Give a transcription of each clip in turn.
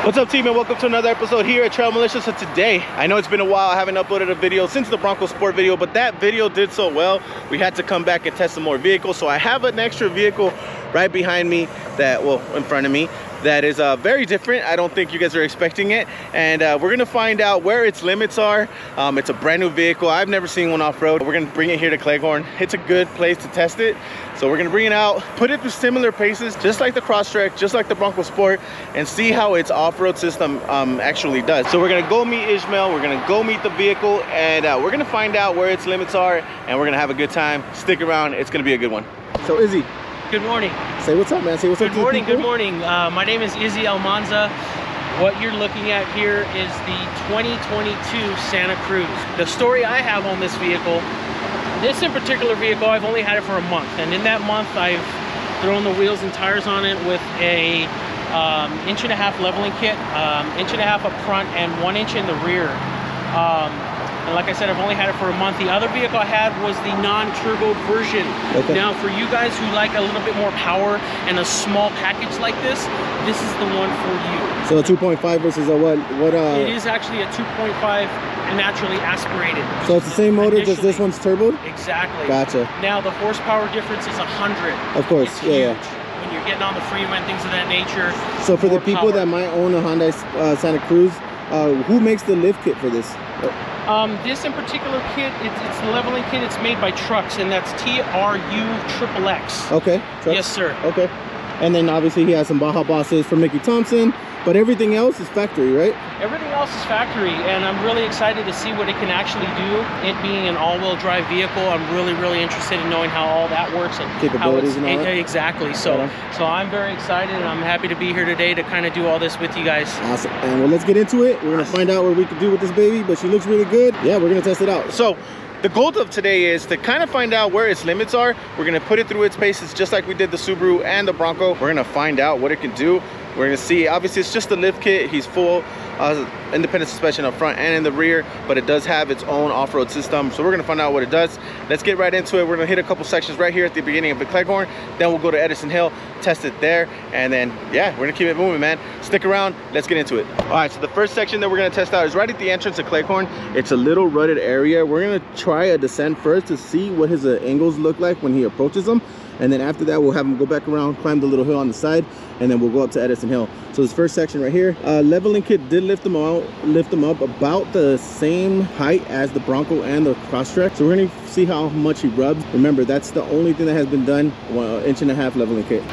What's up, team, and welcome to another episode here at Trail Militia. So today, I know it's been a while, I haven't uploaded a video since the Bronco Sport video, but that video did so well, we had to come back and test some more vehicles. So I have an extra vehicle right behind me that, well, in front of me, that is very different. I don't think you guys are expecting it, and we're gonna find out where its limits are. It's a brand new vehicle. I've never seen one off-road. We're gonna bring it here to Cleghorn. It's a good place to test it. So we're gonna bring it out, put it through similar paces, just like the Crosstrek, just like the Bronco Sport, and see how its off-road system actually does. So we're gonna go meet Ishmael, we're gonna go meet the vehicle, and we're gonna find out where its limits are, and we're gonna have a good time. Stick around, it's gonna be a good one. So Izzy. Good morning. Say what's up, man. Say what's up. Good morning, good morning. My name is Izzy Almanza. What you're looking at here is the 2022 Santa Cruz. The story I have on this vehicle, this in particular vehicle, I've only had it for a month. And in that month, I've thrown the wheels and tires on it with a 1.5-inch leveling kit, 1.5 inch up front and 1 inch in the rear. And like I said, I've only had it for a month. The other vehicle I had was the non-turbo version. Okay. Now, for you guys who like a little bit more power and a small package like this is the one for you. So a 2.5 versus a what? It is actually a 2.5 naturally aspirated. So it's the same motor, just this one's turboed? Exactly. Gotcha. Now, the horsepower difference is 100. Of course, it's yeah, huge when you're getting on the freeway and things of that nature. So for the people that might own a Hyundai Santa Cruz, who makes the lift kit for this? This in particular kit, it's the leveling kit. It's made by Trucks, and that's TRUXXX. Okay. Trucks. Yes, sir. Okay. And then obviously he has some Baja Bosses from Mickey Thompson, but everything else is factory, right? Everything else is factory, and I'm really excited to see what it can actually do. It being an all-wheel drive vehicle, I'm really interested in knowing how all that works and capabilities and all that. Exactly. So I'm very excited, and I'm happy to be here today to kind of do all this with you guys. Awesome. And well, let's get into it. We're gonna find out what we can do with this baby, but she looks really good. Yeah, we're gonna test it out. So the goal of today is to kind of find out where its limits are. We're gonna put it through its paces just like we did the Subaru and the Bronco. We're gonna find out what it can do. We're gonna see, obviously it's just a lift kit. He's full independent suspension up front and in the rear, but it does have its own off-road system. So we're gonna find out what it does. Let's get right into it. We're gonna hit a couple sections right here at the beginning of the Cleghorn. Then we'll go to Edison Hill, test it there, and then yeah, we're gonna keep it moving, man. Stick around, let's get into it. All right, so the first section that we're gonna test out is right at the entrance of Cleghorn. It's a little rutted area. We're gonna try a descent first to see what his angles look like when he approaches them. And then after that, we'll have him go back around, climb the little hill on the side, and then we'll go up to Edison Hill. So this first section right here, leveling kit did lift them up about the same height as the Bronco and the Crosstrek. So we're gonna see how much he rubs. Remember, that's the only thing that has been done, 1.5 inch leveling kit.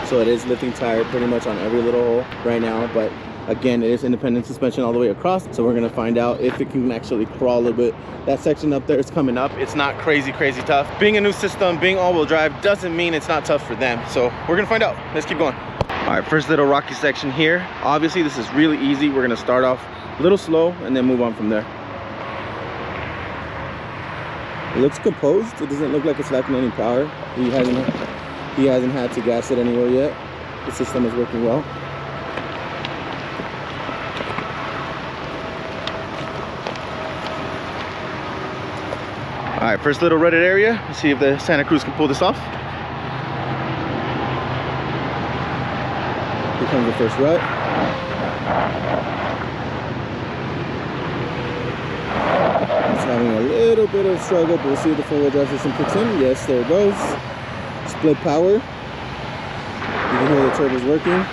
So it is lifting tire pretty much on every little hole right now, but again, it is independent suspension all the way across. So we're gonna find out if it can actually crawl a little bit. That section up there is coming up. It's not crazy tough. Being a new system, being all-wheel drive doesn't mean it's not tough for them. So we're gonna find out. Let's keep going. All right, first little rocky section here. Obviously this is really easy. We're gonna start off a little slow and then move on from there. It looks composed. It doesn't look like it's lacking any power. He hasn't had to gas it anywhere yet. The system is working well. All right, first little rutted area. Let's see if the Santa Cruz can pull this off. Here comes the first rut. It's having a little bit of struggle, but we'll see if the four-wheel drive system kicks in. Yes, there it goes. Split power. You can hear the turbos working.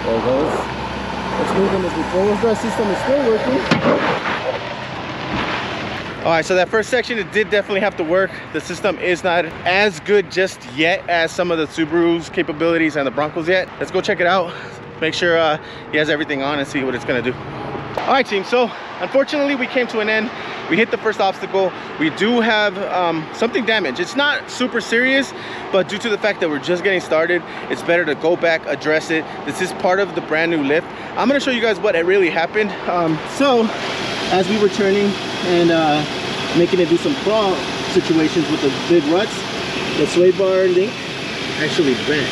There it goes. Let's move on. The four-wheel drive system is still working. All right, so that first section, it did definitely have to work. The system is not as good just yet as some of the Subaru's capabilities and the Broncos yet. Let's go check it out. Make sure he has everything on and see what it's gonna do. All right, team, so unfortunately we came to an end we hit the first obstacle. We do have something damaged. It's not super serious, but due to the fact that we're just getting started, it's better to go back, address it. This is part of the brand new lift. I'm gonna show you guys what really happened. So as we were turning and making it do some crawl situations with the big ruts, the sway bar link actually bent.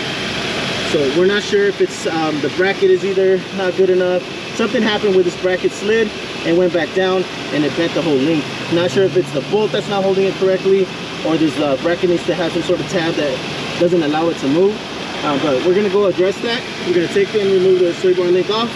So we're not sure if it's the bracket is either not good enough. Something happened where this bracket slid and went back down and it bent the whole link. Not sure if it's the bolt that's not holding it correctly, or this bracket needs to have some sort of tab that doesn't allow it to move. But we're gonna go address that. We're gonna take it and remove the sway bar link off.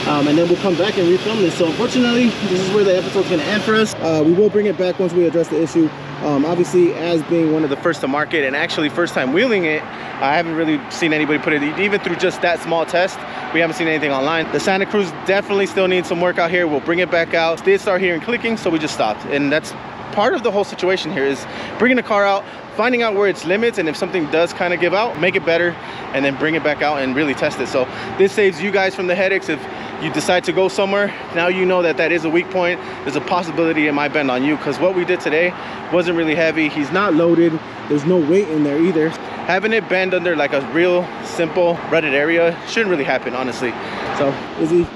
And then we'll come back and refilm this. So unfortunately, this is where the episode's gonna end for us. We will bring it back once we address the issue. Obviously, as being one of the first to market and actually first time wheeling it, I haven't really seen anybody put it, even through just that small test. We haven't seen anything online. The Santa Cruz definitely still needs some work out here. We'll bring it back out. Did start hearing clicking, so we just stopped. And that's part of the whole situation here, is bringing the car out, finding out where its limits, and if something does kind of give out, make it better, and then bring it back out and really test it. So this saves you guys from the headaches. If you decide to go somewhere, now you know that that is a weak point. There's a possibility it might bend on you, because what we did today wasn't really heavy. He's not loaded. There's no weight in there either. Having it bend under like a real simple rutted area shouldn't really happen, honestly. So Izzy,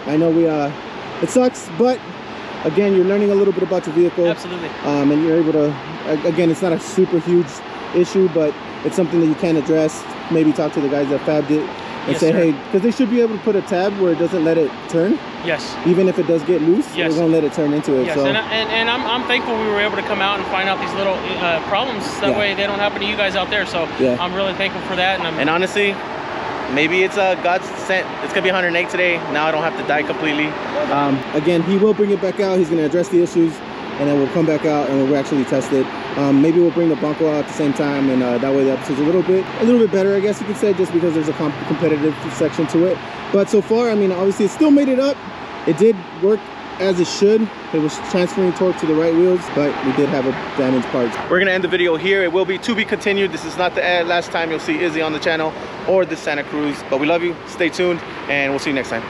I know it sucks, but again, you're learning a little bit about your vehicle. Absolutely. And you're able to, again, it's not a super huge issue, but it's something that you can address. Maybe talk to the guys that fabbed it and yes, say, sir. hey, because they should be able to put a tab where it doesn't let it turn. Yes. Even if it does get loose, yes, it won't let it turn into it. Yes, so. and I'm thankful we were able to come out and find out these little problems. That way they don't happen to you guys out there. So yeah, I'm really thankful for that. And honestly, maybe it's God's sent. It's gonna be 108 today. Now I don't have to die completely. Again, he will bring it back out. He's gonna address the issues, and then we'll come back out and we'll actually test it. Maybe we'll bring the Bronco out at the same time, and that way the episode's a little bit better, I guess you could say, just because there's a competitive section to it. But so far, I mean, obviously it still made it up. It did work as it should. It was transferring torque to the right wheels, but we did have a damaged part. We're gonna end the video here. It will be to be continued. This is not the last time you'll see Izzy on the channel or the Santa Cruz, but we love you. Stay tuned, and we'll see you next time.